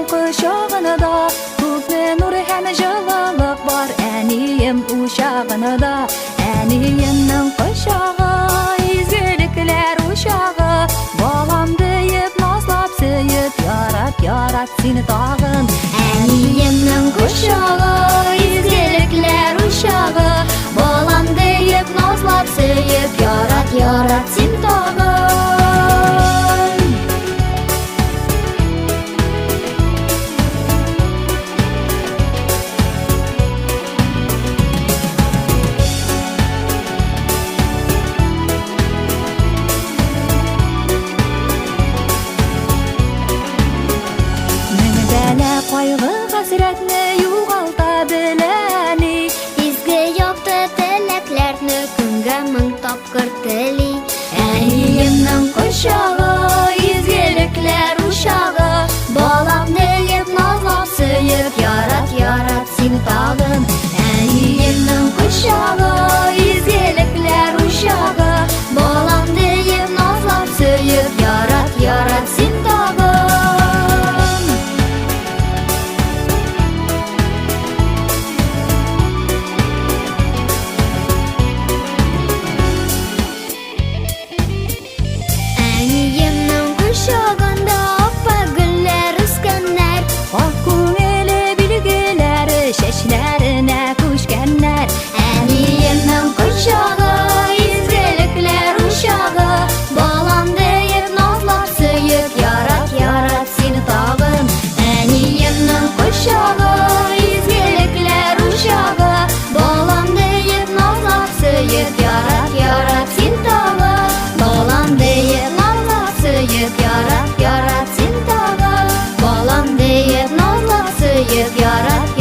kuşağında Köpme nur hem жылылык бар Әнiyem uşağında Әniyemнің kuşağı izgelikler uşağı Balam deyip nazlap söyüp yarat seni dağın Әniyemнің kuşağı izgelikler uşağı Balam deyip nazlap söyüp yarat seni dağın Кайгы хәсрәтне югалта беләни Изге якты теләкләрне күнгә мең тапкыр тели Әниемнең кочагы изгелекләр ушагы Балам диеп назлап сөеп ярат сине тагын Әниемнең кочагы изгелекләр ушагы Балам диеп назлап сөеп ярат сине тагын Шагында аппа гүлләр үскәннәр Ак күңеле билгеләре чәчләренә күчкәннәр Әниемнең кочагы изгелекләр ушагы Балам диеп назлап сөеп ярат сине тагын Әниемнең кочагы изгелекләр ушагы Балам диеп назлап сөеп ярат сине тагын Балам диеп назлап сөеп ярат син тагы Балам диеп назлап сөеп ярат